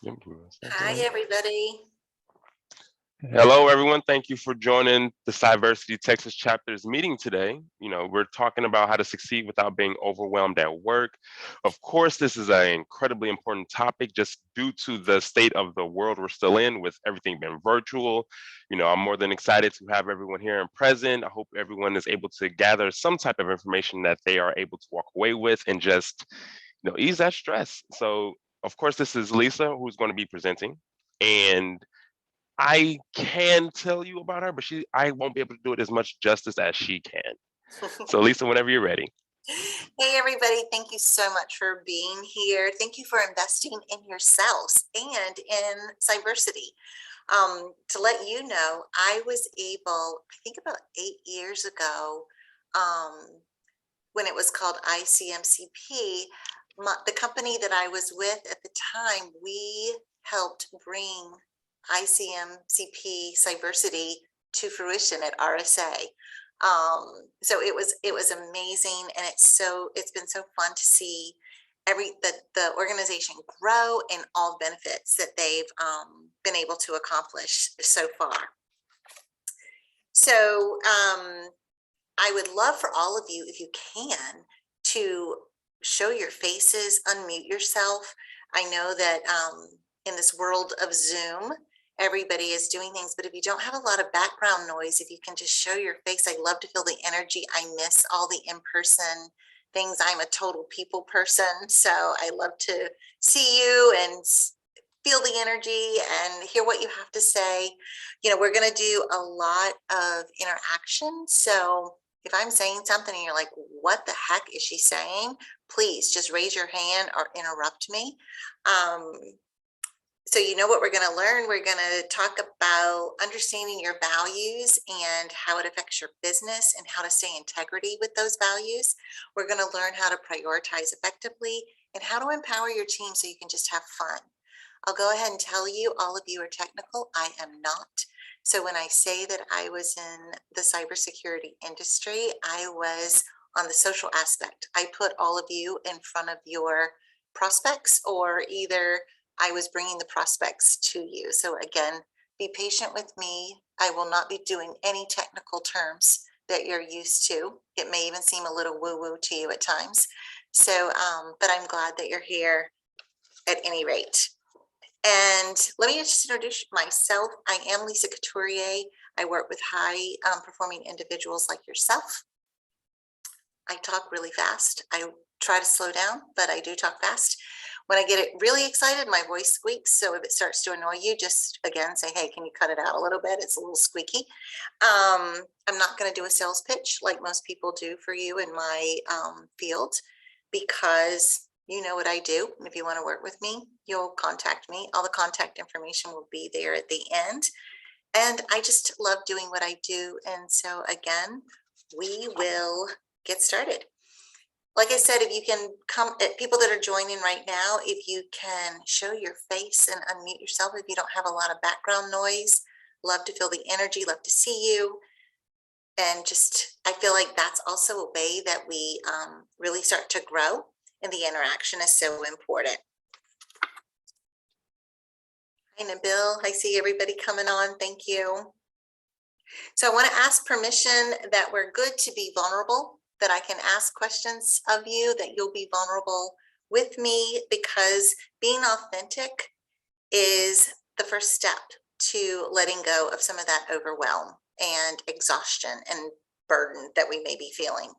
Hi, everybody. Hello, everyone. Thank you for joining the Cyversity Texas chapter's meeting today. We're talking about how to succeed without being overwhelmed at work. Of course, this is an incredibly important topic just due to the state of the world we're still in with everything being virtual. I'm more than excited to have everyone here and present. I hope everyone is able to gather some type of information that they are able to walk away with and just, ease that stress. So, of course, this is Lisa who's going to be presenting. And I can tell you about her, but I won't be able to do it as much justice as she can. So Lisa, whenever you're ready. Hey, everybody. Thank you so much for being here. Thank you for investing in yourselves and in Cyversity. To let you know, I was able, I think about 8 years ago, when it was called ICMCP, the company that I was with at the time, we helped bring ICMCP Cyversity to fruition at RSA. So it was amazing, and it's been so fun to see the organization grow and all the benefits that they've been able to accomplish so far. So I would love for all of you, if you can, to show your faces, unmute yourself. I know that in this world of Zoom, everybody is doing things, but if you don't have a lot of background noise, if you can just show your face, I love to feel the energy. I miss all the in-person things. I'm a total people person, so I love to see you and feel the energy and hear what you have to say. We're going to do a lot of interaction, so if I'm saying something and you're like, what the heck is she saying? Please just raise your hand or interrupt me. So you know what we're going to learn? We're going to talk about understanding your values and how it affects your business and how to stay in integrity with those values. We're going to learn how to prioritize effectively and how to empower your team so you can just have fun. I'll go ahead and tell you, all of you are technical. I am not. So when I say that I was in the cybersecurity industry, I was on the social aspect. I put all of you in front of your prospects, or either I was bringing the prospects to you. So again, be patient with me. I will not be doing any technical terms that you're used to. It may even seem a little woo-woo to you at times. So, but I'm glad that you're here at any rate. And let me just introduce myself. I am Lisa Couturier. I work with high performing individuals like yourself. I talk really fast. I try to slow down, but I do talk fast. When I get really excited, my voice squeaks. So if it starts to annoy you, just again say, hey, can you cut it out a little bit? It's a little squeaky. I'm not going to do a sales pitch like most people do for you in my field, because you know what I do. If you want to work with me, you'll contact me. All the contact information will be there at the end. And I just love doing what I do. And so again, we will get started. Like I said, if you can come, people that are joining right now, if you can show your face and unmute yourself, if you don't have a lot of background noise, love to feel the energy, love to see you. And just, I feel like that's also a way that we really start to grow, and the interaction is so important. Hi, Nabil. I see everybody coming on. Thank you. So I want to ask permission that we're good to be vulnerable, that I can ask questions of you, that you'll be vulnerable with me, because being authentic is the first step to letting go of some of that overwhelm and exhaustion and burden that we may be feeling.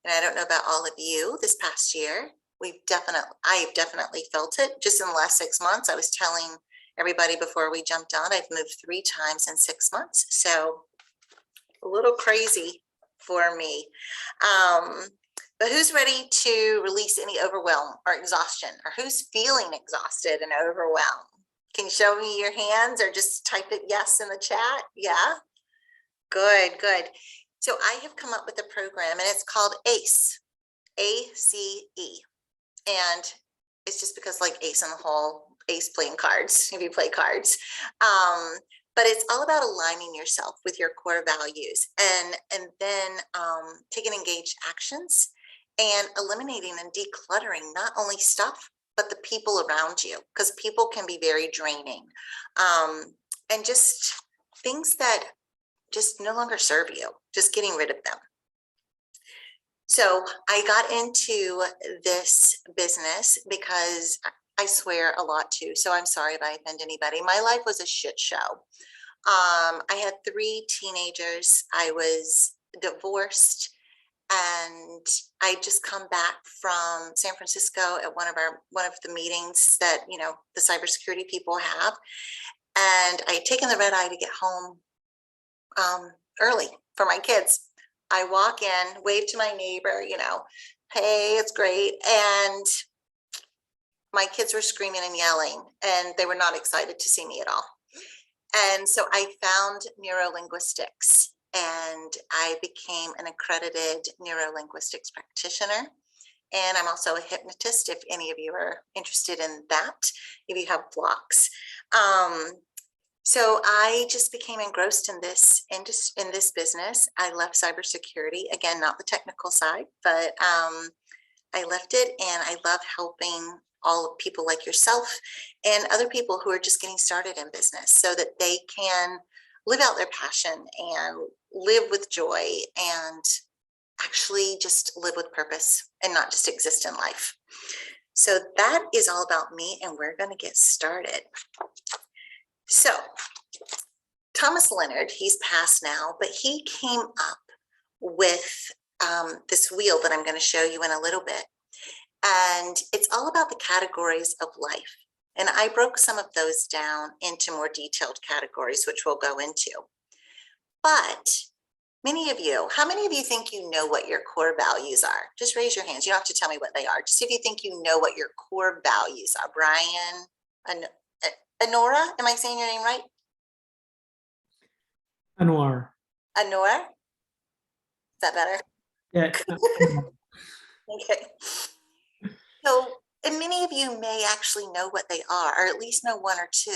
And I don't know about all of you this past year. I've definitely felt it. Just in the last 6 months, I was telling everybody before we jumped on, I've moved 3 times in 6 months. So a little crazy for me. But who's ready to release any overwhelm or exhaustion, or who's feeling exhausted and overwhelmed? Can you show me your hands, or just type it yes in the chat? Yeah, good. So I have come up with a program, and it's called ACE, ACE. And it's just because, like Ace in the Hole, Ace playing cards, if you play cards. But it's all about aligning yourself with your core values, and then taking engaged actions and eliminating and decluttering not only stuff, but the people around you, because people can be very draining. And just things that just no longer serve you, just getting rid of them. So I got into this business because I swear a lot too. So I'm sorry if I offend anybody. My life was a shit show. I had 3 teenagers. I was divorced, and I just come back from San Francisco at one of the meetings that, you know, the cybersecurity people have. And I had taken the red eye to get home early for my kids. I walk in, wave to my neighbor, you know, hey, it's great. And my kids were screaming and yelling, and they were not excited to see me at all. And so I found neurolinguistics, and I became an accredited neurolinguistics practitioner. And I'm also a hypnotist, if any of you are interested in that, if you have blocks. So I just became engrossed in this business. I left cybersecurity, again, not the technical side, but I left it, and I love helping all people like yourself and other people who are just getting started in business so that they can live out their passion and live with joy and actually just live with purpose and not just exist in life. So that is all about me, and we're going to get started. So Thomas Leonard, he's passed now, but he came up with this wheel that I'm going to show you in a little bit. And it's all about the categories of life. And I broke some of those down into more detailed categories, which we'll go into. But many of you, how many of you think you know what your core values are? Just raise your hands. You don't have to tell me what they are. Just if you think you know what your core values are. Brian, Anora, am I saying your name right? Anwar. Anora? Is that better? Yeah. Okay. So, and many of you may actually know what they are, or at least know 1 or 2.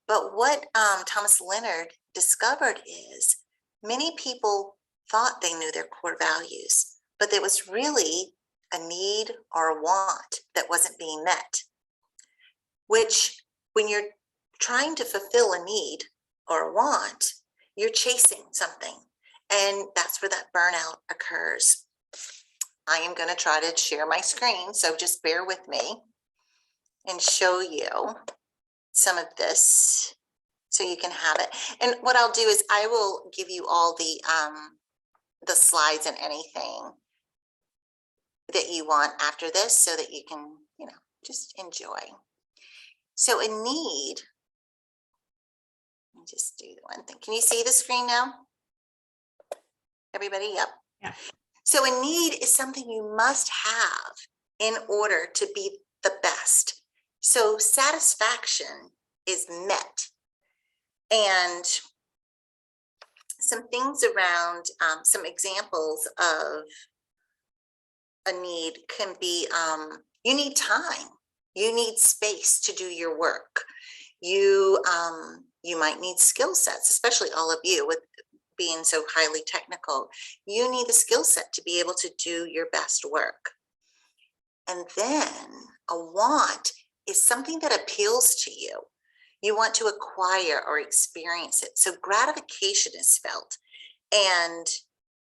But what Thomas Leonard discovered is many people thought they knew their core values, but there was really a need or a want that wasn't being met, which when you're trying to fulfill a need or a want, you're chasing something, and that's where that burnout occurs. I am going to try to share my screen, so just bear with me and show you some of this so you can have it. And what I'll do is I will give you all the slides and anything that you want after this so that you can, you know, just enjoy. So a need, let me just do the one thing. Can you see the screen now? Everybody? Yep. Yeah. So a need is something you must have in order to be the best. So satisfaction is met. And some things around, some examples of a need can be, you need time. You need space to do your work. You might need skill sets, especially all of you with being so highly technical. You need a skill set to be able to do your best work. And then a want is something that appeals to you. You want to acquire or experience it. So gratification is felt. And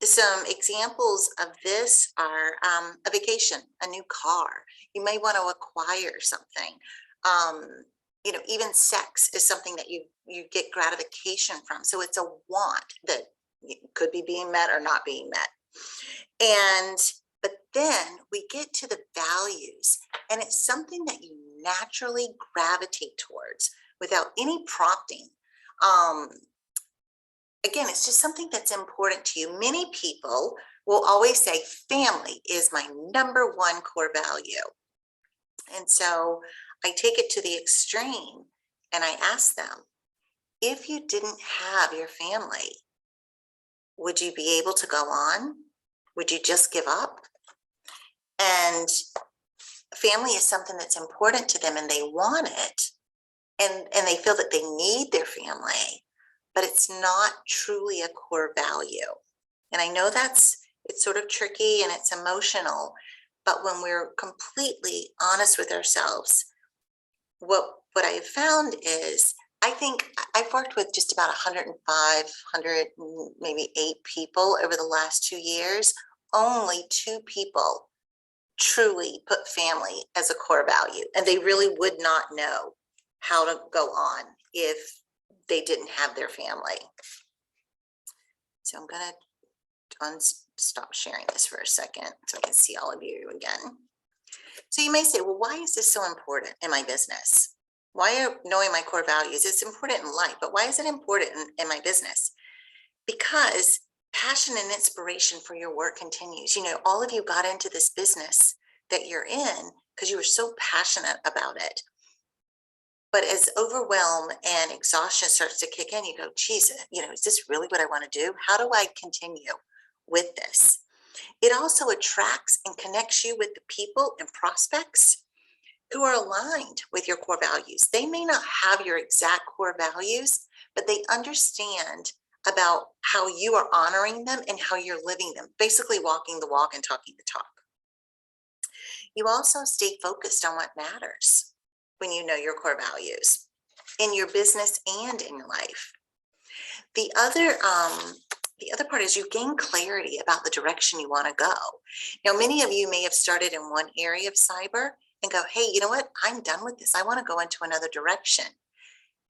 some examples of this are a vacation, a new car. You may want to acquire something. You know, even sex is something that you get gratification from. So it's a want that could be being met or not being met. But then we get to the values, and it's something that you naturally gravitate towards without any prompting. Again, it's just something that's important to you. Many people will always say, family is my #1 core value. And so I take it to the extreme, and I ask them, if you didn't have your family, would you be able to go on? Would you just give up? And family is something that's important to them, and they want it, and they feel that they need their family, but it's not truly a core value. And I know it's sort of tricky and it's emotional, But when we're completely honest with ourselves, what I have found is, I think I've worked with just about 105, 100, maybe 8 people over the last 2 years. Only 2 people truly put family as a core value, and they really would not know how to go on if they didn't have their family. So I'm gonna stop sharing this for a second so I can see all of you again. So you may say, well, why is this so important in my business? Why are knowing my core values? It's important in life, but why is it important in my business? Because passion and inspiration for your work continues. You know, all of you got into this business that you're in because you were so passionate about it. But as overwhelm and exhaustion starts to kick in, you go, geez, you know, is this really what I want to do? How do I continue with this? It also attracts and connects you with the people and prospects who are aligned with your core values. They may not have your exact core values, but they understand about how you are honoring them and how you're living them, basically walking the walk and talking the talk. You also stay focused on what matters when you know your core values in your business and in your life. The other part is you gain clarity about the direction you want to go. Now, many of you may have started in one area of cyber and go, hey, you know what? I'm done with this. I want to go into another direction.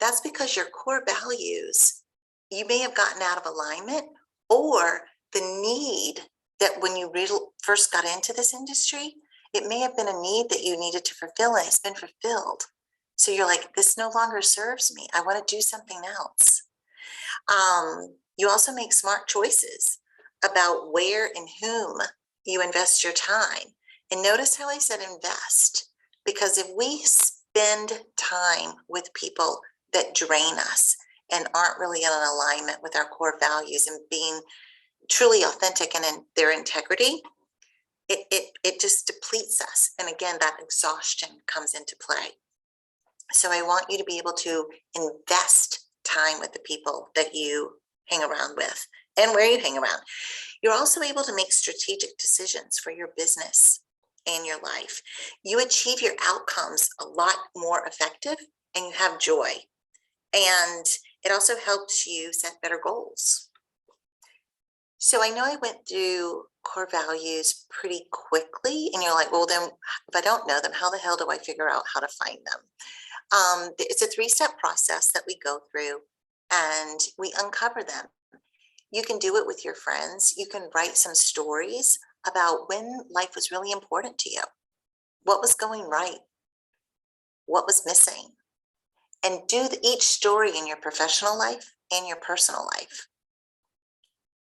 That's because your core values, you may have gotten out of alignment, or the need that when you first got into this industry, it may have been a need that you needed to fulfill, and it's been fulfilled. So you're like, this no longer serves me. I want to do something else. You also make smart choices about where and whom you invest your time. And notice how I said invest, because if we spend time with people that drain us and aren't really in alignment with our core values and being truly authentic and in their integrity, it just depletes us. And again, that exhaustion comes into play. So I want you to be able to invest time with the people that you hang around with and where you hang around. You're also able to make strategic decisions for your business and your life. You achieve your outcomes a lot more effective, and you have joy. And it also helps you set better goals. So I know I went through core values pretty quickly, and you're like, well, then if I don't know them, how the hell do I figure out how to find them? It's a 3-step process that we go through, and we uncover them. You can do it with your friends. You can write some stories about when life was really important to you. What was going right? What was missing? And do each story in your professional life and your personal life.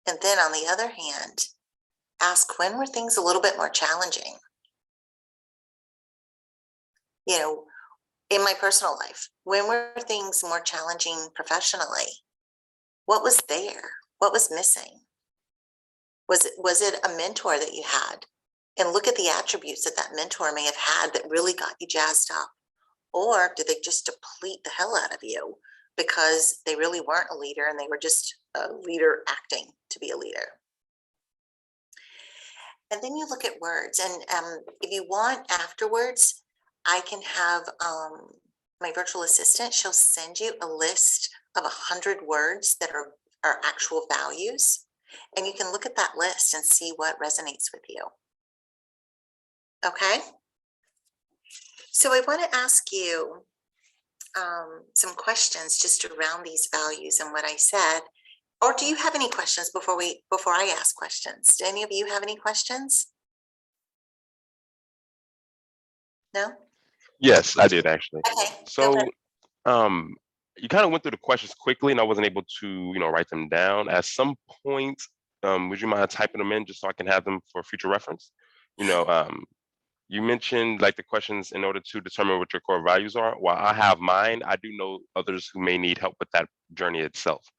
And then on the other hand, ask, when were things a little bit more challenging? You know, in my personal life, when were things more challenging professionally? What was there? What was missing? Was it a mentor that you had? And look at the attributes that that mentor may have had that really got you jazzed up. Or did they just deplete the hell out of you because they really weren't a leader and they were just a leader acting to be a leader? And then you look at words. And if you want afterwards, I can have my virtual assistant, she'll send you a list of 100 words that are actual values. And you can look at that list and see what resonates with you. Okay? So I want to ask you some questions just around these values and what I said. Or do you have any questions before I ask questions? Do any of you have any questions? No? Yes, I did actually. Okay. So, you kind of went through the questions quickly, and I wasn't able to, write them down. At some point, would you mind typing them in just so I can have them for future reference? You mentioned like the questions in order to determine what your core values are. While I have mine, I do know others who may need help with that journey itself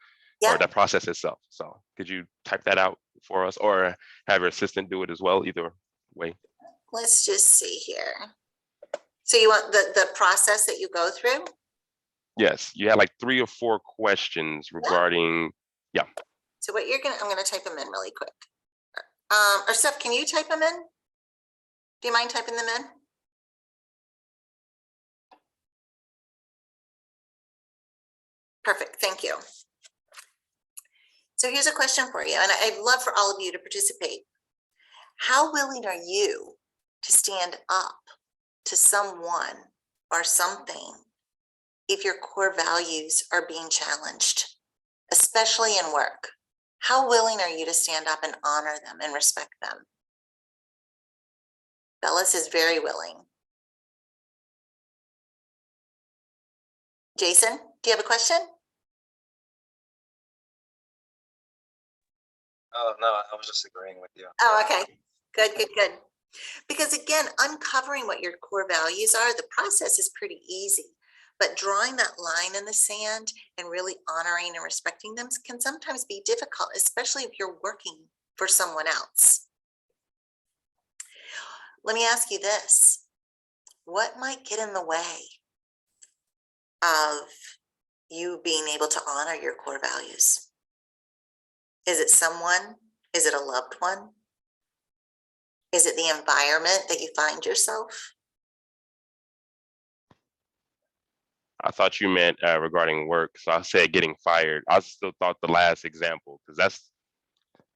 or that process itself. So could you type that out for us, or have your assistant do it as well? Either way. Let's just see here. So you want the process that you go through? Yes, you had like 3 or 4 questions regarding, yeah. So I'm gonna type them in really quick. Or Steph, can you type them in? Do you mind typing them in? Perfect, thank you. So here's a question for you, and I'd love for all of you to participate. How willing are you to stand up to someone or something if your core values are being challenged, especially in work? How willing are you to stand up and honor them and respect them? Bellis is very willing. Jason, do you have a question? Oh, no, I was just agreeing with you. Oh, okay. Good, good, good. Because again, uncovering what your core values are, the process is pretty easy. But drawing that line in the sand and really honoring and respecting them can sometimes be difficult, especially if you're working for someone else. Let me ask you this. What might get in the way of you being able to honor your core values? Is it someone? Is it a loved one? Is it the environment that you find yourself? I thought you meant regarding work, so I said getting fired. I still thought the last example, because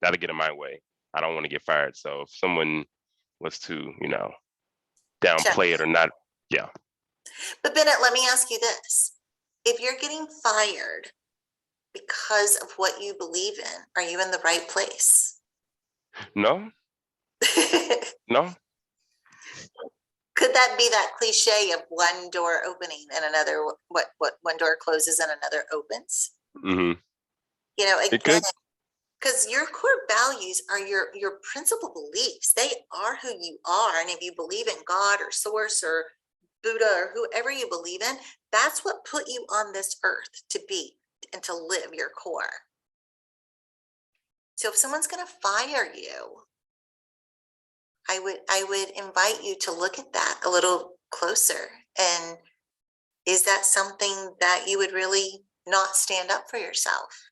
that'll get in my way. I don't want to get fired. So if someone was to, downplay it or not, yeah. But Bennett, let me ask you this. If you're getting fired because of what you believe in, are you in the right place? No, no. Could that be that cliche of one door opening and another, what one door closes and another opens? Mm-hmm. It Again, could. because your core values are your principal beliefs. They are who you are. And if you believe in God or source or Buddha or whoever you believe in, that's what put you on this earth to be and to live your core. So if someone's going to fire you, I would invite you to look at that a little closer. And is that something that you would really not stand up for yourself?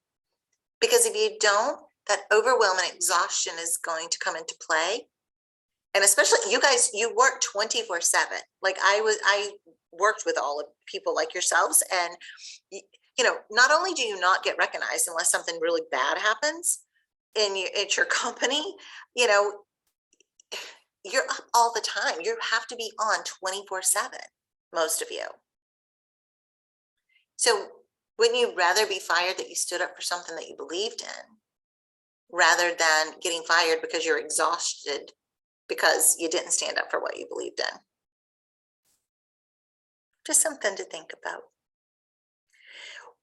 Because if you don't, that overwhelm and exhaustion is going to come into play. And especially you guys, you work 24/7. Like I worked with all of people like yourselves. And, not only do you not get recognized unless something really bad happens at your company, you're up all the time. You have to be on 24/7, most of you. So wouldn't you rather be fired that you stood up for something that you believed in rather than getting fired because you're exhausted because you didn't stand up for what you believed in? Just something to think about.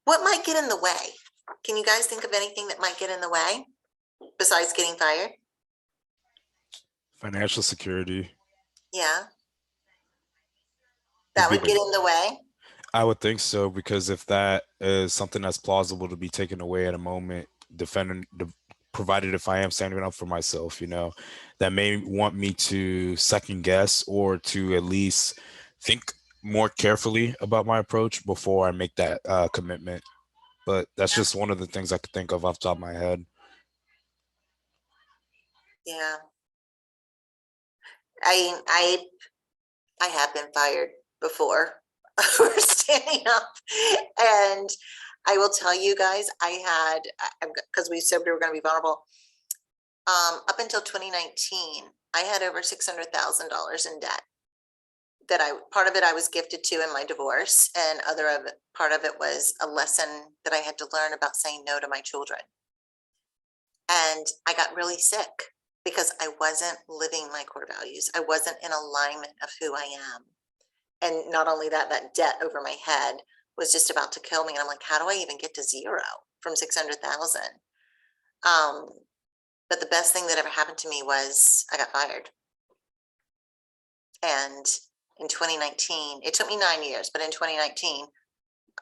What might get in the way? Can you guys think of anything that might get in the way besides getting fired? Financial security. Yeah. That would get in the way? I would think so, because if that is something that's plausible to be taken away at a moment, provided if I am standing up for myself, that may want me to second guess or to at least think more carefully about my approach before I make that commitment. But that's just one of the things I could think of off the top of my head. Yeah. I have been fired before for standing up, and I will tell you guys, I had, because we said we were going to be vulnerable, up until 2019, I had over $600,000 in debt. That part of it I was gifted to in my divorce, and part of it was a lesson that I had to learn about saying no to my children. And I got really sick because I wasn't living my core values. I wasn't in alignment of who I am. And not only that, that debt over my head was just about to kill me. And I'm like, how do I even get to zero from 600,000? But the best thing that ever happened to me was I got fired. And in 2019, it took me 9 years, but in 2019,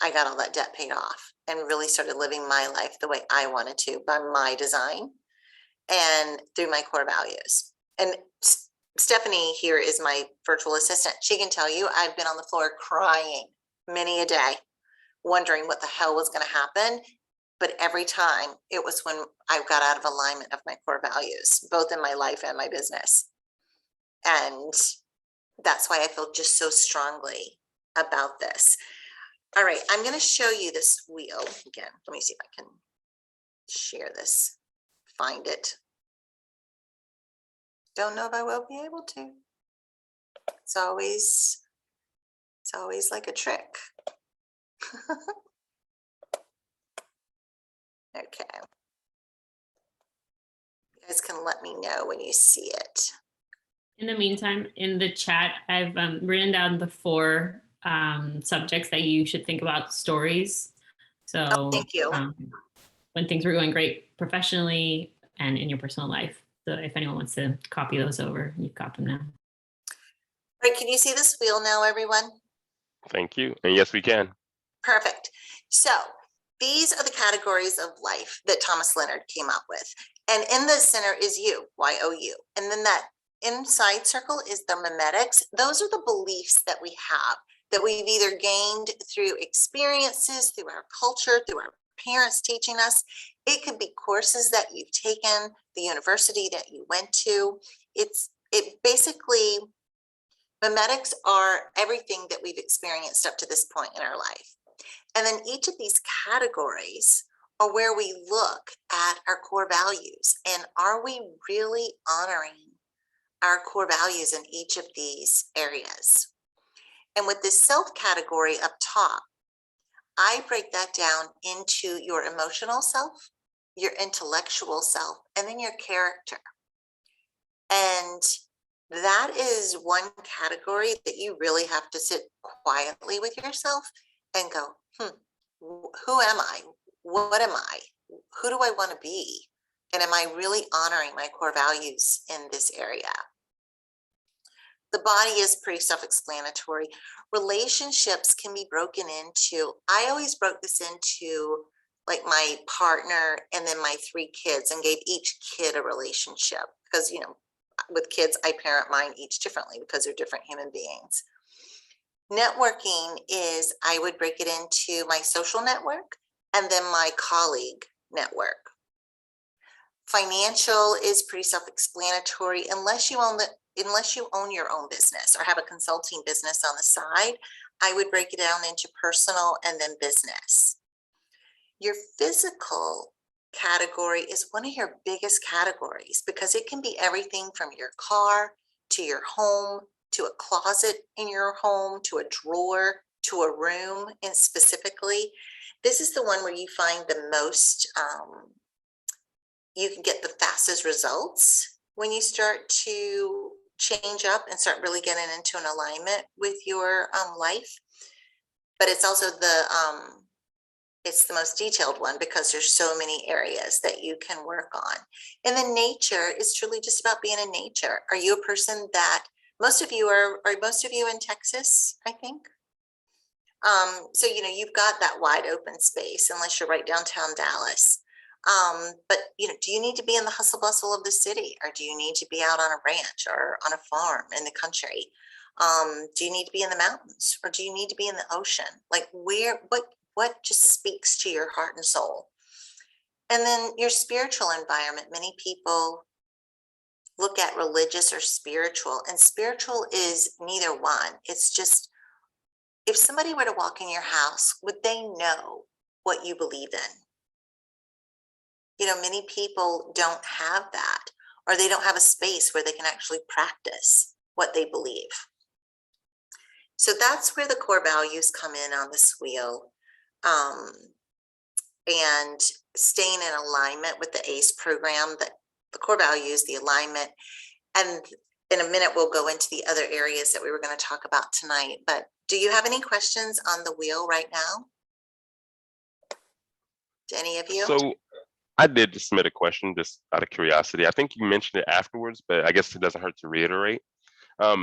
I got all that debt paid off and really started living my life the way I wanted to by my design and through my core values. And Stephanie here is my virtual assistant. She can tell you I've been on the floor crying many a day, wondering what the hell was going to happen. But every time it was when I got out of alignment of my core values, both in my life and my business. And that's why I feel just so strongly about this. All right, I'm going to show you this wheel again. Let me see if I can share this, find it. Don't know if I will be able to. It's always like a trick. Okay. You guys can let me know when you see it. In the meantime, in the chat, I've written down the 4 subjects that you should think about stories. So Thank you. When things were going great professionally and in your personal life. So if anyone wants to copy those over, you've got them now. All right, can you see this wheel now, everyone? Thank you. And yes, we can. Perfect. So these are the categories of life that Thomas Leonard came up with. And in the center is you, Y-O-U. And then that inside circle is the memetics. Those are the beliefs that we have, that we've either gained through experiences, through our culture, through our parents teaching us. It could be courses that you've taken, the university that you went to. It basically, memetics are everything that we've experienced up to this point in our life. And then each of these categories are where we look at our core values. And are we really honoring our core values in each of these areas? And with this self category up top, I break that down into your emotional self, your intellectual self, and then your character. And that is one category that you really have to sit quietly with yourself and go, who am I? What am I? Who do I want to be? And am I really honoring my core values in this area? The body is pretty self-explanatory. Relationships can be broken into, I always broke this into like my partner and then my 3 kids and gave each kid a relationship because, you know, with kids, I parent mine each differently because they're different human beings. Networking is, I would break it into my social network and then my colleague network. Financial is pretty self-explanatory unless you own your own business or have a consulting business on the side. I would break it down into personal and then business. Your physical category is one of your biggest categories because it can be everything from your car to your home, to a closet in your home, to a drawer, to a room, and specifically, this is the one where you find the most, you can get the fastest results when you start to change up and start really getting into an alignment with your life. But it's also it's the most detailed one because there's so many areas that you can work on. And then nature is truly just about being in nature. Are you a person that, most of you are most of you in Texas, I think? So, you know, you've got that wide open space unless you're right downtown Dallas. But, you know, do you need to be in the hustle bustle of the city, or do you need to be out on a ranch or on a farm in the country? Do you need to be in the mountains, or do you need to be in the ocean? Like what just speaks to your heart and soul? And then your spiritual environment. Many people look at religious or spiritual, and spiritual is neither one. It's just, if somebody were to walk in your house, would they know what you believe in? You know, many people don't have that, or they don't have a space where they can actually practice what they believe. So that's where the core values come in on this wheel. And staying in alignment with the ACE program, that the core values, the alignment, and in a minute we'll go into the other areas that we were going to talk about tonight. But do you have any questions on the wheel right now? Do any of you? So I did submit a question just out of curiosity. I think you mentioned it afterwards, but I guess it doesn't hurt to reiterate.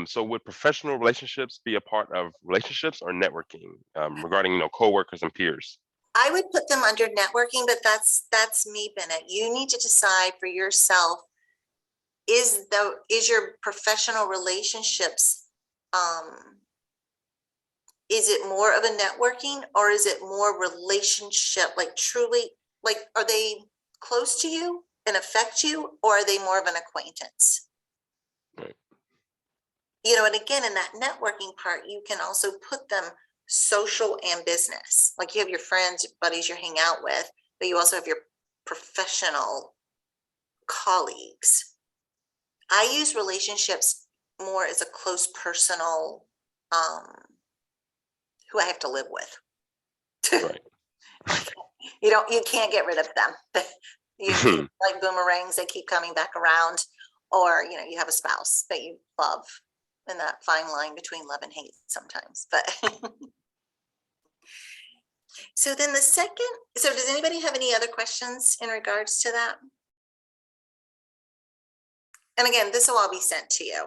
So would professional relationships be a part of relationships or networking regarding, you know, coworkers and peers? I would put them under networking, but that's me, Bennett. You need to decide for yourself, is your professional relationships, is it more of a networking, or is it more relationship, like truly, like, are they close to you and affect you, or are they more of an acquaintance? Right. You know, and again, in that networking part, you can also put them social and business. Like you have your friends, buddies you hang out with, but you also have your professional colleagues. I use relationships more as a close personal, who I have to live with. Right. You can't get rid of them. You keep like boomerangs, they keep coming back around, or you have a spouse that you love, and that fine line between love and hate sometimes. But so then does anybody have any other questions in regards to that? And again, this will all be sent to you.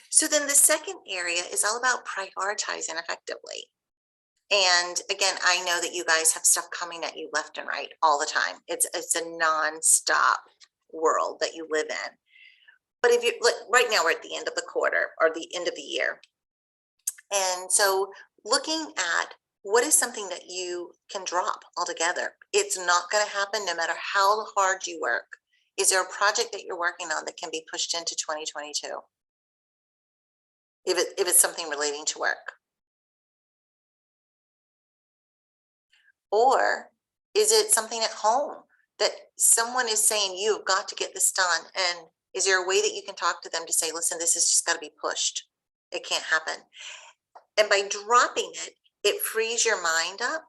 So then the second area is all about prioritizing effectively. And again, I know that you guys have stuff coming at you left and right all the time. It's a nonstop world that you live in. But if you like, right now we're at the end of the quarter or the end of the year. And so looking at what is something that you can drop altogether. It's not going to happen no matter how hard you work. Is there a project that you're working on that can be pushed into 2022? If it's something relating to work. Or is it something at home that someone is saying, you've got to get this done? And is there a way that you can talk to them to say, listen, this has just got to be pushed. It can't happen. And by dropping it, it frees your mind up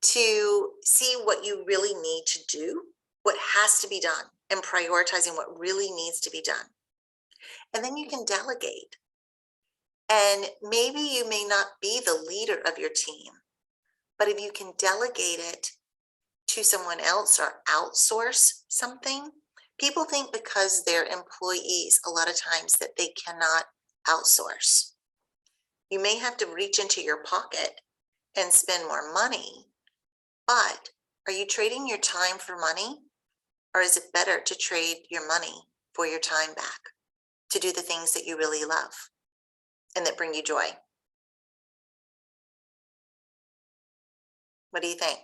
to see what you really need to do, what has to be done, and prioritizing what really needs to be done. And then you can delegate. And maybe you may not be the leader of your team, but if you can delegate it to someone else or outsource something, people think because they're employees a lot of times that they cannot outsource. You may have to reach into your pocket and spend more money, but are you trading your time for money? Or is it better to trade your money for your time back to do the things that you really love and that bring you joy? What do you think?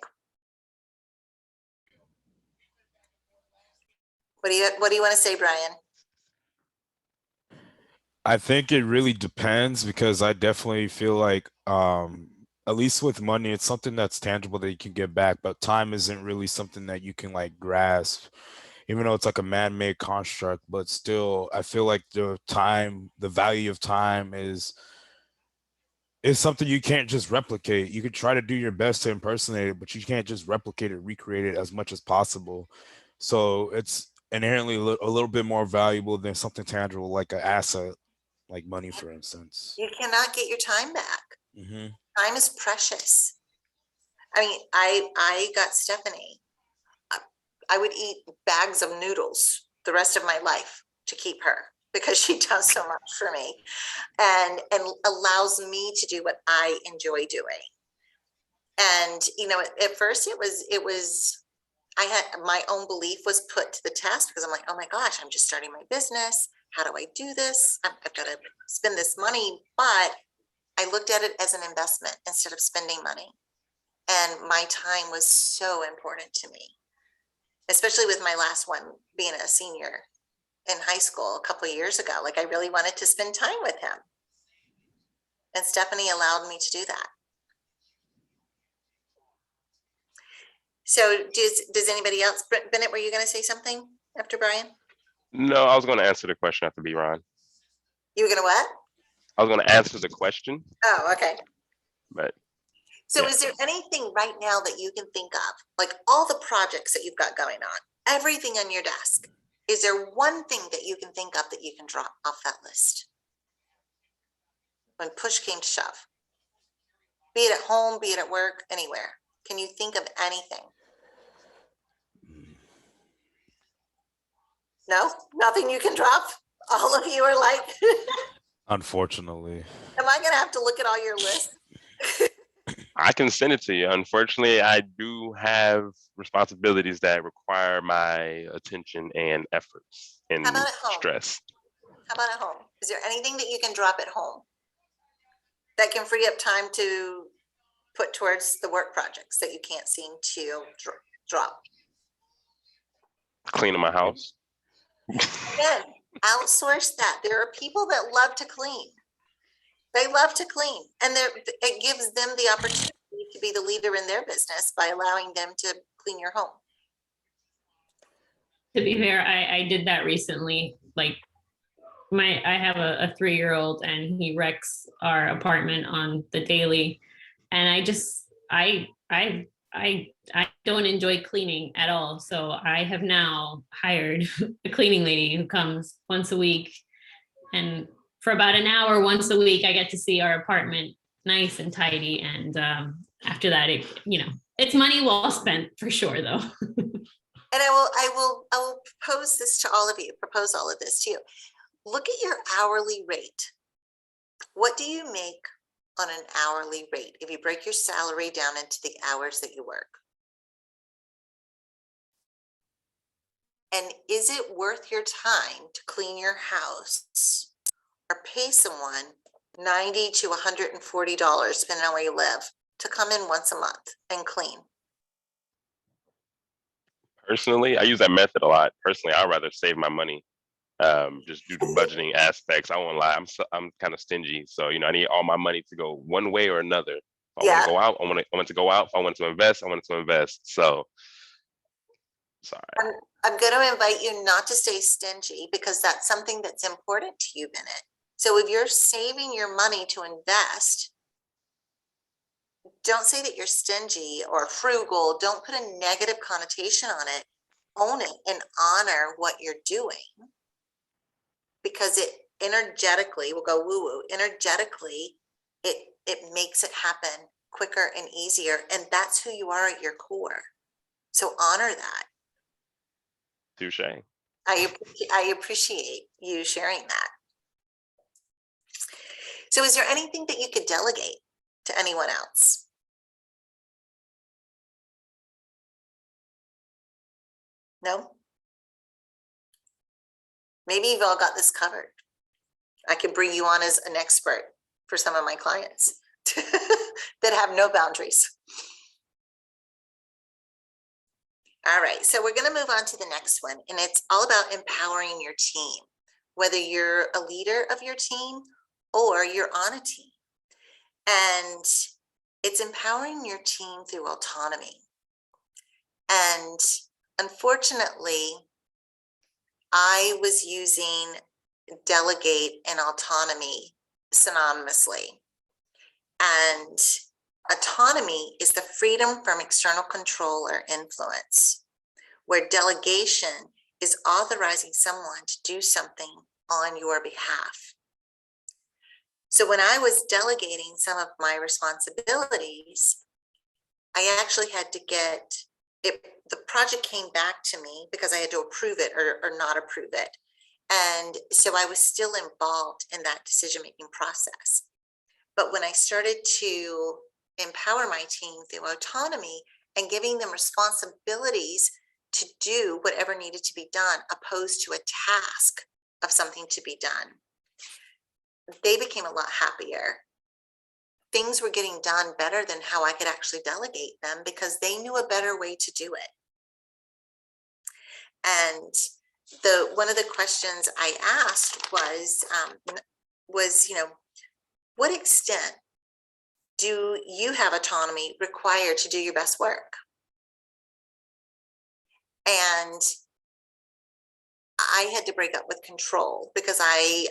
What do you want to say, Brian? I think it really depends, because I definitely feel like at least with money, it's something that's tangible that you can get back, but time isn't really something that you can like grasp, even though it's like a man-made construct. But still, I feel like the value of time is something you can't just replicate. You can try to do your best to impersonate it, but you can't just replicate it, recreate it as much as possible. So it's inherently a little bit more valuable than something tangible like an asset, like money, for instance. You cannot get your time back. Mm-hmm. Time is precious. I mean, I got Stephanie. I would eat bags of noodles the rest of my life to keep her, because she does so much for me and allows me to do what I enjoy doing. And, at first it was, I had my own belief was put to the test, because I'm like, oh my gosh, I'm just starting my business. How do I do this? I've got to spend this money. But I looked at it as an investment instead of spending money. And my time was so important to me, especially with my last one being a senior in high school a couple of years ago. Like, I really wanted to spend time with him. And Stephanie allowed me to do that. So does anybody else? Bennett, were you going to say something after Brian? No, I was going to answer the question after B. Ron. You were going to what? I was going to answer the question. Oh, okay. But so yeah. Is there anything right now that you can think of, like all the projects that you've got going on, everything on your desk? Is there one thing that you can think of that you can drop off that list when push came to shove? Be it at home, be it at work, anywhere. Can you think of anything? No, nothing you can drop. All of you are like, Unfortunately. am I going to have to look at all your lists? I can send it to you. Unfortunately, I do have responsibilities that require my attention and efforts and How about at home? stress. How about at home? Is there anything that you can drop at home that can free up time to put towards the work projects that you can't seem to drop? Cleaning my house. Again, Outsource that. There are people that love to clean. They love to clean, and it gives them the opportunity to be the leader in their business by allowing them to clean your home. To be fair, I did that recently. Like I have a 3-year-old and he wrecks our apartment on the daily. And I don't enjoy cleaning at all. So I have now hired a cleaning lady who comes once a week. And for about an hour, once a week, I get to see our apartment nice and tidy. And after that, it's money well spent for sure, though. And I will propose this to all of you, propose all of this to you. Look at your hourly rate. What do you make on an hourly rate if you break your salary down into the hours that you work? And is it worth your time to clean your house or pay someone $90 to $140, depending on where you live, to come in once a month and clean? Personally, I use that method a lot. Personally, I'd rather save my money, just due to budgeting aspects. I won't lie, I'm kind of stingy, so I need all my money to go one way or another. If I want to go out, I want to go out. If I want to invest, I want to invest. So, sorry. I'm going to invite you not to stay stingy, because that's something that's important to you, Bennett. So if you're saving your money to invest, don't say that you're stingy or frugal. Don't put a negative connotation on it. Own it and honor what you're doing, because it energetically, we'll go woo-woo, energetically, it makes it happen quicker and easier. And that's who you are at your core. So honor that. Touche. I appreciate you sharing that. So is there anything that you could delegate to anyone else? No? Maybe you've all got this covered. I can bring you on as an expert for some of my clients that have no boundaries. All right, so we're going to move on to the next one, and it's all about empowering your team, whether you're a leader of your team or you're on a team. And it's empowering your team through autonomy. And unfortunately, I was using delegate and autonomy synonymously. And autonomy is the freedom from external control or influence, where delegation is authorizing someone to do something on your behalf. So when I was delegating some of my responsibilities, I actually had to get it. The project came back to me because I had to approve it or not approve it. And so I was still involved in that decision-making process. But when I started to empower my team through autonomy and giving them responsibilities to do whatever needed to be done, opposed to a task of something to be done, they became a lot happier. Things were getting done better than how I could actually delegate them, because they knew a better way to do it. And one of the questions I asked was, what extent do you have autonomy required to do your best work? And I had to break up with control, because I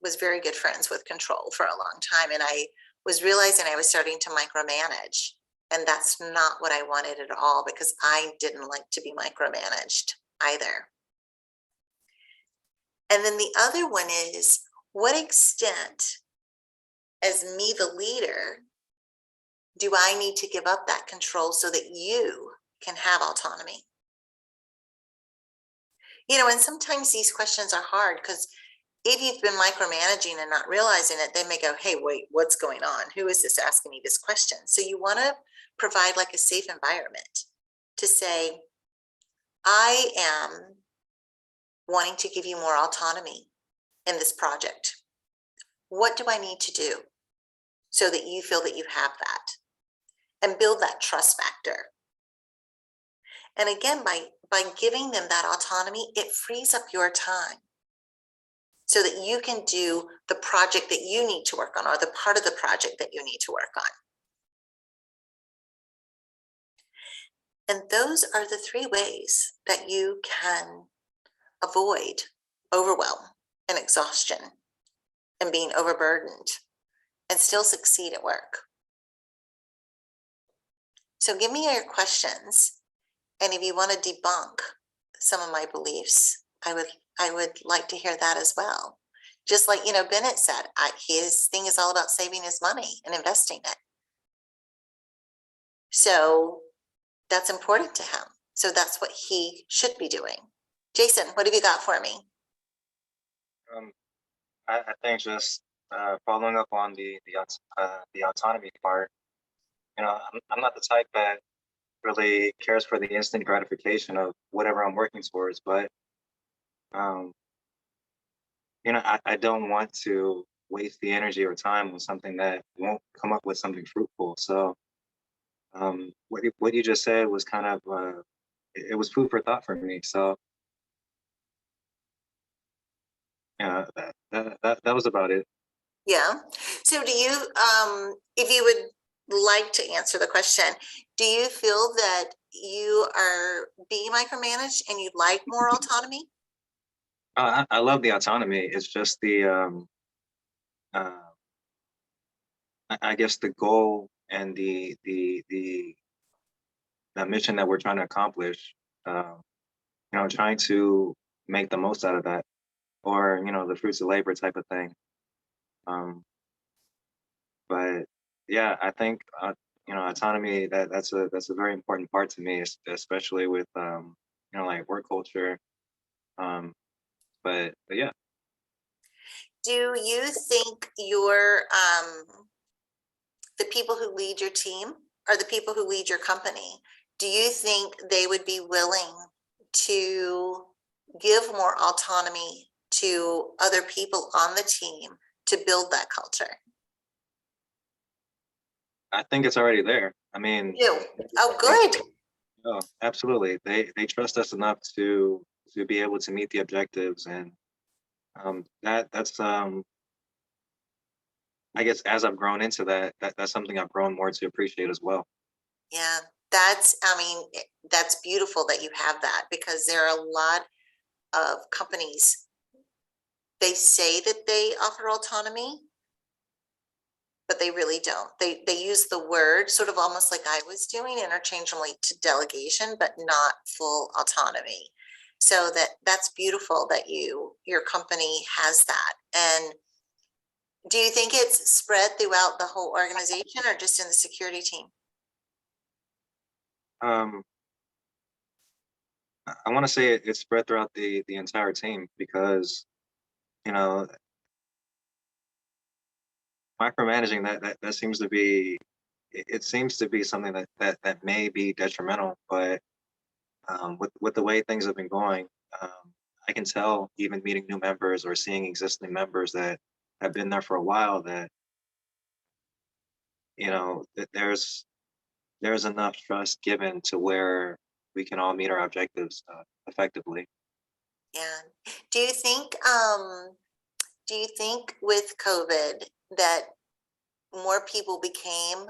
was very good friends with control for a long time. And I was realizing I was starting to micromanage. And that's not what I wanted at all, because I didn't like to be micromanaged either. And then the other one is, what extent, as me, the leader, do I need to give up that control so that you can have autonomy? And sometimes these questions are hard, because if you've been micromanaging and not realizing it, they may go, hey, wait, what's going on? Who is this asking me this question? So you want to provide like a safe environment to say, I am wanting to give you more autonomy in this project. What do I need to do so that you feel that you have that? And build that trust factor. And again, by giving them that autonomy, it frees up your time. so that you can do the project that you need to work on, or the part of the project that you need to work on. And those are the 3 ways that you can avoid overwhelm and exhaustion and being overburdened and still succeed at work. So give me your questions. And if you want to debunk some of my beliefs, I would like to hear that as well. Just like, Bennett said, his thing is all about saving his money and investing it. So that's important to him. So that's what he should be doing. Jason, what have you got for me? I think just following up on the autonomy part. I'm not the type that really cares for the instant gratification of whatever I'm working towards, but I don't want to waste the energy or time on something that won't come up with something fruitful. So what you just said was kind of it was food for thought for me. So yeah, that was about it. Yeah. So do you, if you would like to answer the question, do you feel that you are being micromanaged and you'd like more autonomy? I love the autonomy. It's just the I guess the goal and the mission that we're trying to accomplish. Trying to make the most out of that, or the fruits of labor type of thing. But yeah, I think autonomy, that's a very important part to me, especially with like work culture. But yeah. Do you think your the people who lead your team, or the people who lead your company, do you think they would be willing to give more autonomy to other people on the team to build that culture? I think it's already there. I mean, oh, good. Oh, absolutely. They trust us enough to be able to meet the objectives, and that's I guess as I've grown into that's something I've grown more to appreciate as well. Yeah, that's beautiful that you have that, because there are a lot of companies, they say that they offer autonomy, but they really don't. They use the word sort of almost like I was doing, interchangeably to delegation, but not full autonomy. So that's beautiful that your company has that. And do you think it's spread throughout the whole organization, or just in the security team? I want to say it's spread throughout the entire team, because micromanaging that seems to be, it seems to be something that may be detrimental, but with the way things have been going, I can tell, even meeting new members or seeing existing members that have been there for a while, that that there's enough trust given to where we can all meet our objectives effectively. Yeah. Do you think with COVID that more people became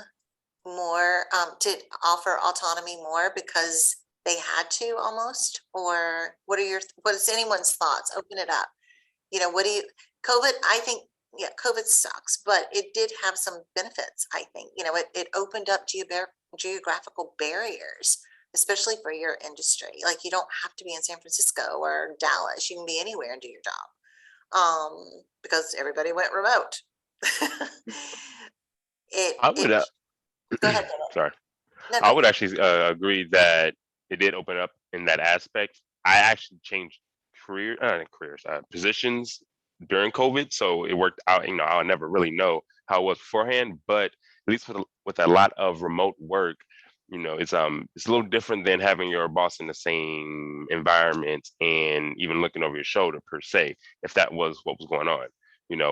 more to offer autonomy more because they had to, almost? Or what is anyone's thoughts? Open it up. What do you, COVID, I think, yeah, COVID sucks, but it did have some benefits. I think, it opened up geographical barriers, especially for your industry. Like, you don't have to be in San Francisco or Dallas. You can be anywhere and do your job, because everybody went remote. I would Go ahead. sorry. No, I would actually agree that it did open up in that aspect. I actually changed positions during COVID, so it worked out. I'll never really know how it was beforehand, but at least with a lot of remote work, it's a little different than having your boss in the same environment and even looking over your shoulder, per se, if that was what was going on.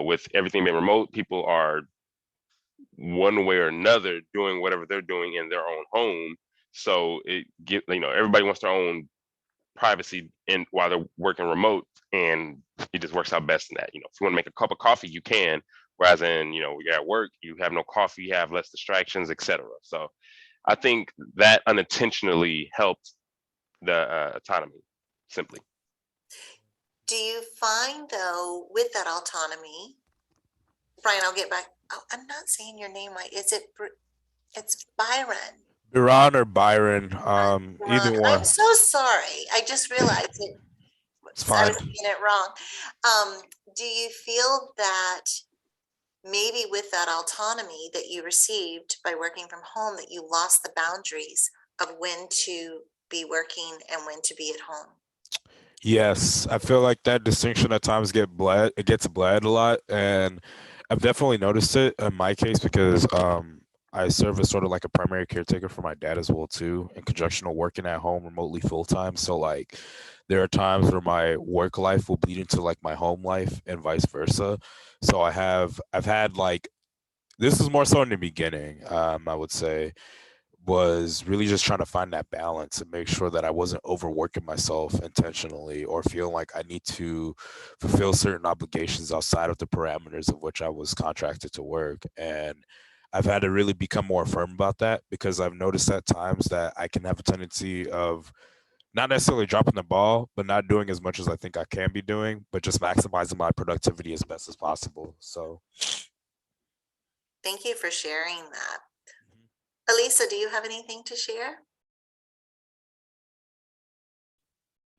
With everything being remote, people are one way or another doing whatever they're doing in their own home. So everybody wants their own privacy in while they're working remote, and it just works out best in that. If you want to make a cup of coffee, you can. Whereas in, you're at work, you have no coffee, you have less distractions, etc. So I think that unintentionally helped the autonomy simply. Do you find though, with that autonomy, Brian, I'll get back. Oh, I'm not saying your name right. It's Byron. Biran or Byron, either Ron, one. I'm so sorry. I just realized it. It's I fine. was saying it wrong. Do you feel that maybe with that autonomy that you received by working from home, that you lost the boundaries of when to be working and when to be at home? Yes, I feel like that distinction at times gets bled a lot, and I've definitely noticed it in my case because I serve as sort of like a primary caretaker for my dad as well too, in conjunction with working at home remotely full time. So like there are times where my work life will bleed into like my home life and vice versa. So I've had like, this is more so in the beginning, I would say, was really just trying to find that balance and make sure that I wasn't overworking myself intentionally or feeling like I need to fulfill certain obligations outside of the parameters of which I was contracted to work. And I've had to really become more firm about that because I've noticed at times that I can have a tendency of not necessarily dropping the ball, but not doing as much as I think I can be doing, but just maximizing my productivity as best as possible. So Thank you for sharing that. Elisa, do you have anything to share?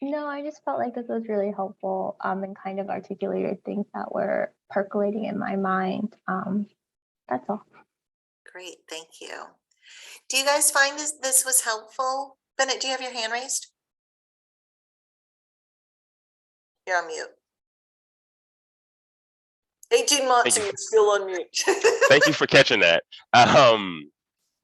No, I just felt like this was really helpful and kind of articulated things that were percolating in my mind. That's all. Great, thank you. Do you guys find this was helpful? Bennett, do you have your hand raised? You're on mute. 18 months and you're still on mute. Thank you for catching that.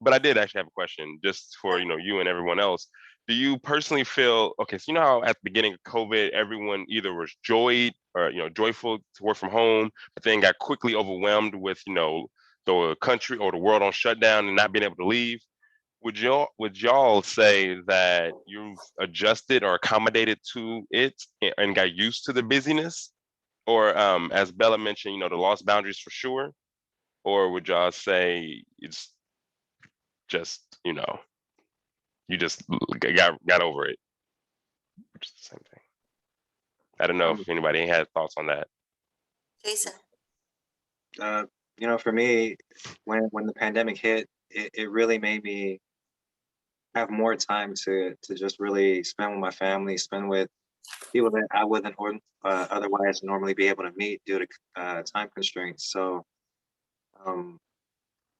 But I did actually have a question just for you and everyone else. Do you personally feel, okay, so you know how at the beginning of COVID, everyone either was joyful to work from home, but then got quickly overwhelmed with, the country or the world on shutdown and not being able to leave? Would y'all say that you've adjusted or accommodated to it and got used to the busyness? Or as Bella mentioned, the lost boundaries for sure? Or would y'all say it's just, you just got over it, which is the same thing? I don't know if anybody had thoughts on that. Jason. For me, when the pandemic hit, it really made me have more time to just really spend with my family, spend with people that I wouldn't otherwise normally be able to meet due to time constraints. So,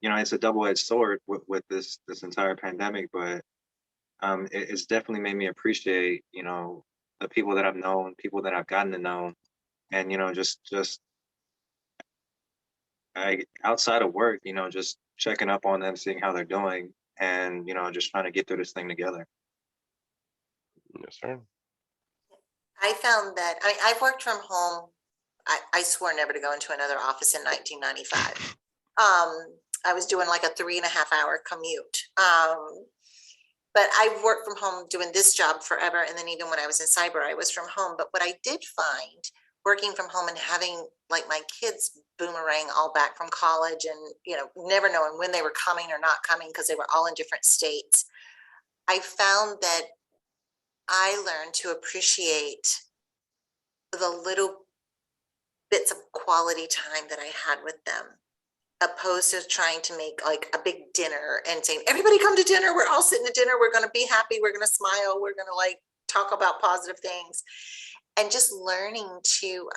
it's a double-edged sword with this entire pandemic, but it's definitely made me appreciate, the people that I've known, people that I've gotten to know, and just outside of work, just checking up on them, seeing how they're doing, and just trying to get through this thing together. Yes, sir. I found that I've worked from home. I swore never to go into another office in 1995. I was doing like a 3.5-hour commute. But I've worked from home doing this job forever. And then even when I was in cyber, I was from home. But what I did find working from home and having like my kids boomerang all back from college and, never knowing when they were coming or not coming because they were all in different states, I found that I learned to appreciate the little bits of quality time that I had with them, opposed to trying to make like a big dinner and saying, everybody come to dinner. We're all sitting at dinner. We're going to be happy. We're going to smile. We're going to like talk about positive things, and just learning to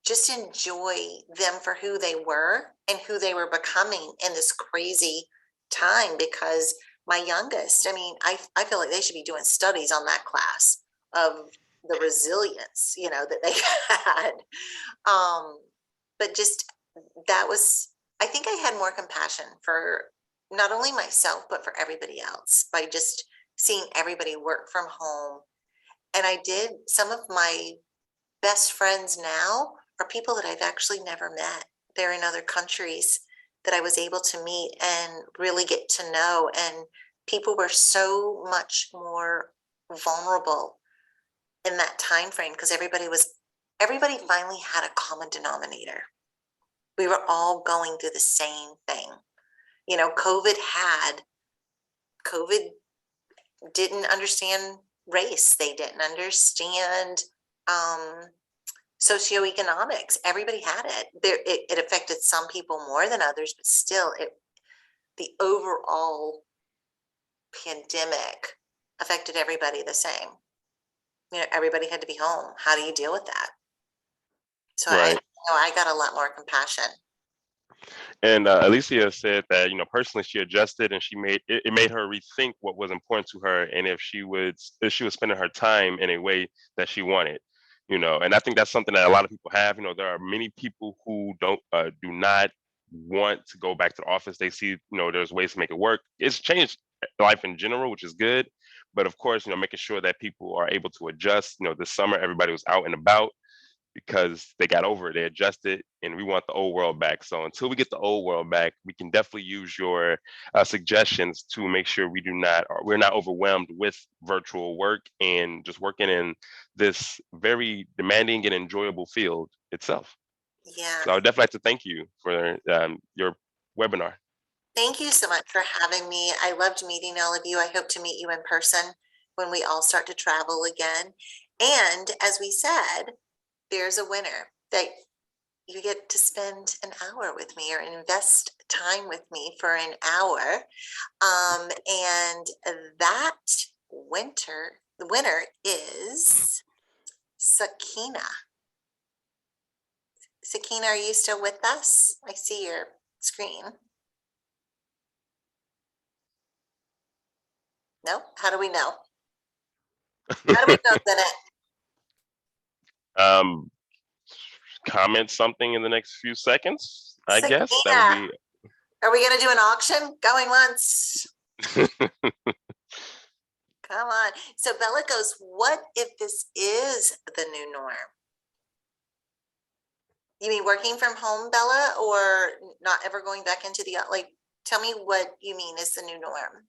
just enjoy them for who they were and who they were becoming in this crazy time. Because my youngest, I feel like they should be doing studies on that class of the resilience, that they had. But just that was, I think I had more compassion for not only myself, but for everybody else by just seeing everybody work from home. And some of my best friends now are people that I've actually never met. They're in other countries that I was able to meet and really get to know. And people were so much more vulnerable in that time frame because everybody finally had a common denominator. We were all going through the same thing. You know, COVID didn't understand race. They didn't understand socioeconomics. Everybody had it. It affected some people more than others, but still, the overall pandemic affected everybody the same. You know, everybody had to be home. How do you deal with that? So Right. I got a lot more compassion. And Alicia said that, you know, personally she adjusted and it made her rethink what was important to her and if she was spending her time in a way that she wanted, you know. And I think that's something that a lot of people have. You know, there are many people who do not want to go back to the office. They see, you know, there's ways to make it work. It's changed life in general, which is good. But of course, you know, making sure that people are able to adjust. You know, this summer everybody was out and about because they got over it, they adjusted, and we want the old world back. So until we get the old world back, we can definitely use your suggestions to make sure we're not overwhelmed with virtual work and just working in this very demanding and enjoyable field itself. Yeah. So I would definitely like to thank you for your webinar. Thank you so much for having me. I loved meeting all of you. I hope to meet you in person when we all start to travel again. And as we said, there's a winner that you get to spend an hour with me or invest time with me for an hour. And the winner is Sakina. Sakina, are you still with us? I see your screen. No? How do we know? How do we know, Bennett? Comment something in the next few seconds, I Sakina, guess. That would be. Are we going to do an auction? Going once. Come on. So Bella goes, what if this is the new norm? You mean working from home, Bella, or not ever going back into the, like, tell me what you mean is the new norm.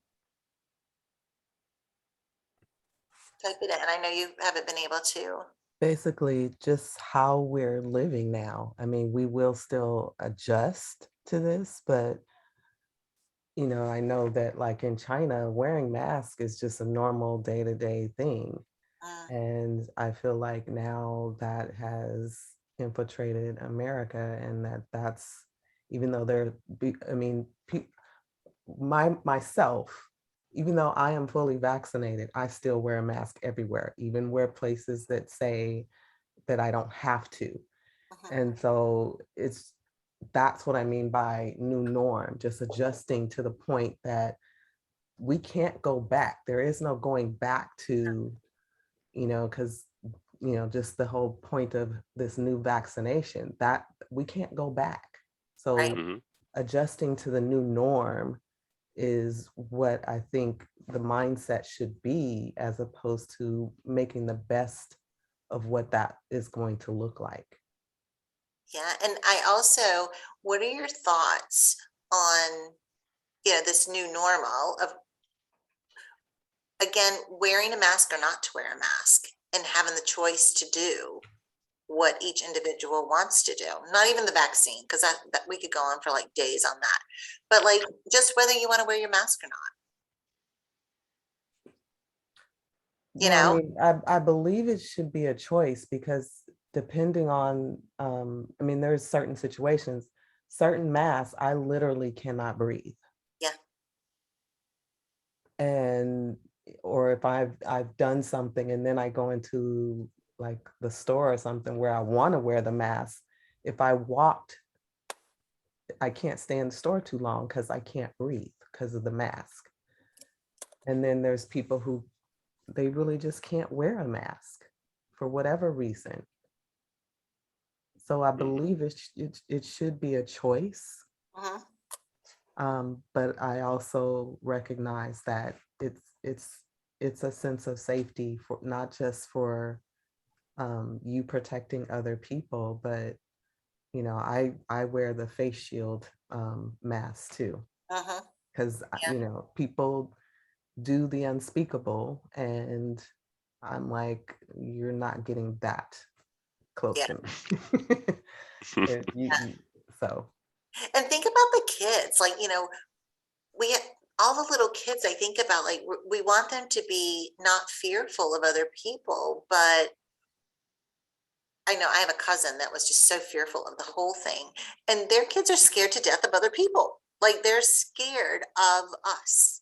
Type it in. I know you haven't been able to. Basically, just how we're living now. I mean, we will still adjust to this, but you know, I know that like in China, wearing masks is just a normal day-to-day thing. And I feel like now that has infiltrated America, and that's, even though myself, even though I am fully vaccinated, I still wear a mask everywhere, even where places that say that I don't have to. And so that's what I mean by new norm, just adjusting to the point that we can't go back. There is no going back to, you know, because, you know, just the whole point of this new vaccination, that we can't go back. So Right. Adjusting to the new norm is what I think the mindset should be, as opposed to making the best of what that is going to look like. Yeah. And I also, what are your thoughts on, you know, this new normal of, again, wearing a mask or not to wear a mask and having the choice to do what each individual wants to do, not even the vaccine, because that we could go on for like days on that, but like just whether you want to wear your mask or not. You know? I mean, I believe it should be a choice, because depending on, I mean, there's certain situations, certain masks, I literally cannot breathe. Yeah. And, or if I've done something and then I go into like the store or something where I want to wear the mask, if I walked, I can't stay in the store too long because I can't breathe because of the mask. And then there's people who, they really just can't wear a mask for whatever reason. So I believe it should be a choice. But I also recognize that it's a sense of safety, for not just for you protecting other people, but you know, I wear the face shield mask too, because you know, people, do the unspeakable. And I'm like, you're not getting that close Yeah. to me. So. And think about the kids, like, we, all the little kids, I think about, like, we want them to be not fearful of other people, but I know I have a cousin that was just so fearful of the whole thing, and their kids are scared to death of other people. Like, they're scared of us.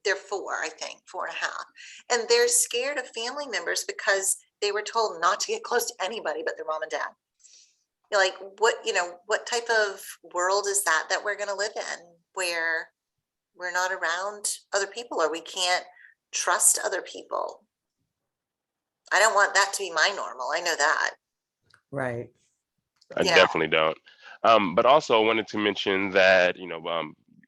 They're 4, I think, 4.5. And they're scared of family members because they were told not to get close to anybody but their mom and dad. You're like, what type of world is that we're going to live in, where we're not around other people or we can't trust other people? I don't want that to be my normal. I know that. Right. I definitely don't. But also I wanted to mention that,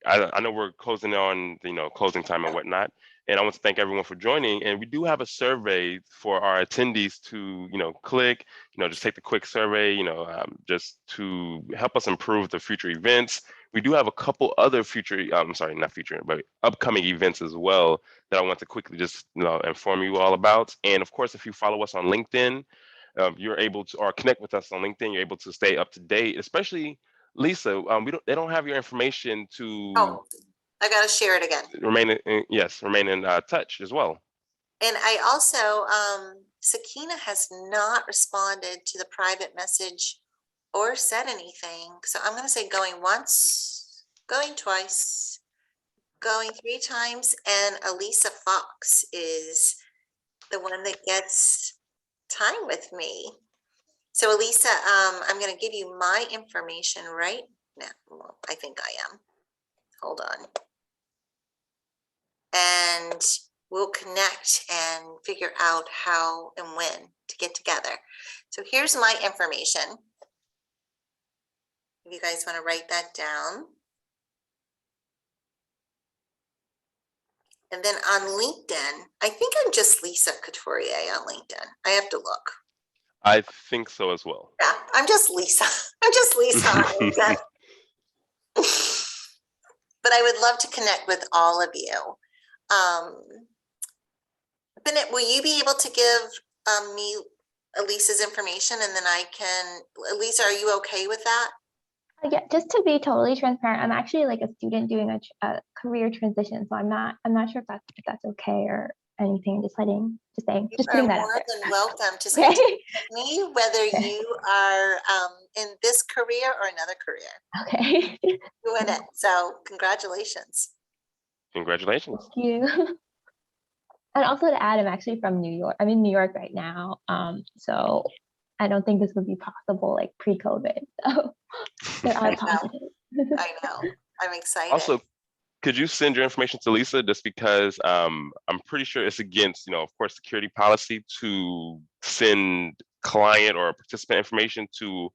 I know we're closing on, closing time and whatnot. And I want to thank everyone for joining. And we do have a survey for our attendees to, click, just take the quick survey, just to help us improve the future events. We do have a couple other upcoming events as well that I want to quickly just, inform you all about. And of course, if you follow us on LinkedIn, you're able to, or connect with us on LinkedIn, you're able to stay up to date, especially Lisa. They don't have your information to. Oh, I got to share it again. Remain in touch as well. And I also, Sakina has not responded to the private message or said anything. So I'm going to say going once, going twice, going 3 times. And Elisa Fox is the one that gets time with me. So Elisa, I'm going to give you my information right now. Well, I think I am. Hold on. And we'll connect and figure out how and when to get together. So here's my information. If you guys want to write that down. And then on LinkedIn, I think I'm just Lisa Couturier on LinkedIn. I have to look. I think so as well. Yeah, I'm just Lisa. I'm just Lisa on LinkedIn. But I would love to connect with all of you. Bennett, will you be able to give me Elisa's information, and then I can, Elisa, are you okay with that? Yeah, just to be totally transparent, I'm actually like a student doing a career transition, so I'm not sure if that's okay or anything. Just saying, just putting that out More there. than welcome to speak to me, whether you are in this career or another career. Okay. Doing it. So congratulations. Congratulations. Thank you. And also to add, I'm actually from New York. I'm in New York right now. So I don't think this would be possible like pre-COVID. So there are positives. I know. I'm excited. Also, could you send your information to Lisa, just because I'm pretty sure it's against, of course, security policy to send client or participant information to,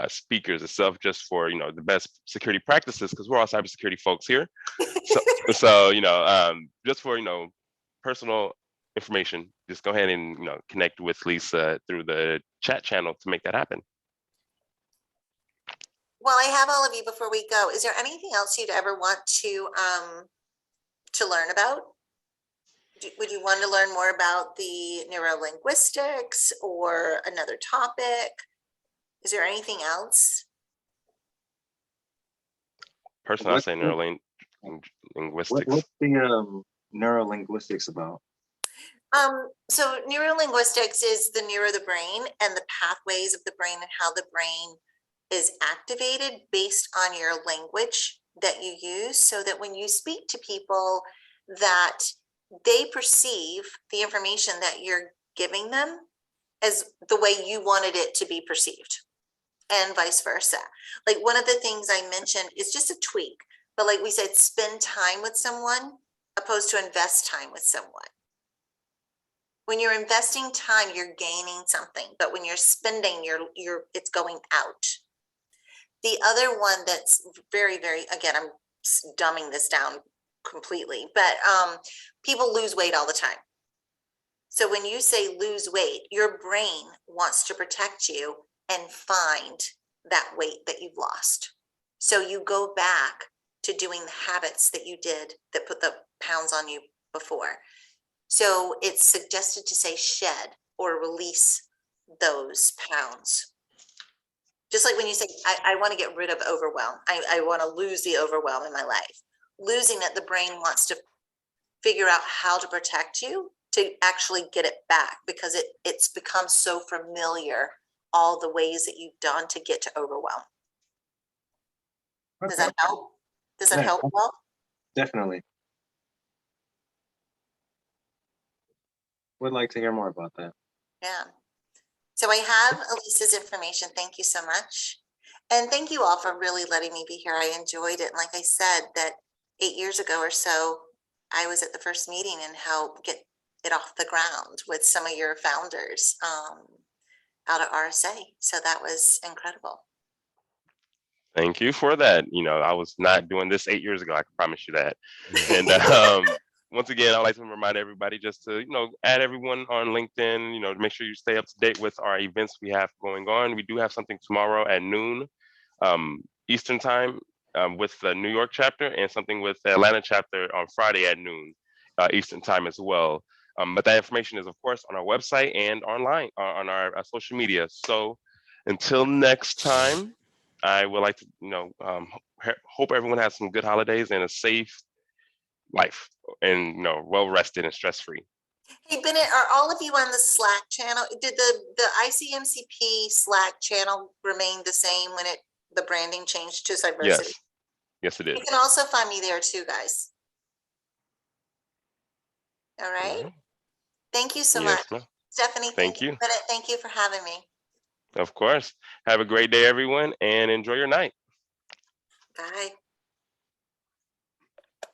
speakers itself, just for, the best security practices, because we're all cybersecurity folks here. So just for, personal information, just go ahead and, connect with Lisa through the chat channel to make that happen. Well, I have all of you before we go. Is there anything else you'd ever want to learn about? Would you want to learn more about the neurolinguistics or another topic? Is there anything else? Personally, I say neurolinguistics. What's the neurolinguistics about? So neurolinguistics is the neuro the brain and the pathways of the brain and how the brain is activated based on your language that you use, so that when you speak to people, that they perceive the information that you're giving them as the way you wanted it to be perceived, and vice versa. Like, one of the things I mentioned is just a tweak, but like we said, spend time with someone opposed to invest time with someone. When you're investing time, you're gaining something, but when you're spending, it's going out. The other one that's very, very, again, I'm dumbing this down completely, but people lose weight all the time. So when you say lose weight, your brain wants to protect you and find that weight that you've lost. So you go back to doing the habits that you did that put the pounds on you before. So it's suggested to say shed or release those pounds. Just like when you say, I want to get rid of overwhelm. I want to lose the overwhelm in my life. Losing it, the brain wants to figure out how to protect you to actually get it back, because it's become so familiar, all the ways that you've done to get to overwhelm. Does that help? Does that Yeah. help well? Definitely. Would like to hear more about that. Yeah. So I have Elisa's information. Thank you so much. And thank you all for really letting me be here. I enjoyed it. And like I said, that 8 years ago or so, I was at the first meeting and helped get it off the ground with some of your founders out at RSA. So that was incredible. Thank you for that. You know, I was not doing this 8 years ago. I can promise you that. And once again, I'd like to remind everybody just to, you know, add everyone on LinkedIn, you know, to make sure you stay up to date with our events we have going on. We do have something tomorrow at noon Eastern time with the New York chapter, and something with the Atlanta chapter on Friday at noon Eastern time as well. But that information is, of course, on our website and online on our social media. So until next time, I would like to, you know, hope everyone has some good holidays and a safe life, and, you know, well rested and stress free. Hey Bennett, are all of you on the Slack channel? Did the ICMCP Slack channel remain the same when the branding changed to Cyversity? Yes, yes, it is. You can also find me there too, guys. All right. Thank you so Yes, much, Stephanie. Thank you. Bennett, thank you for having me. Of course. Have a great day, everyone, and enjoy your night. Bye.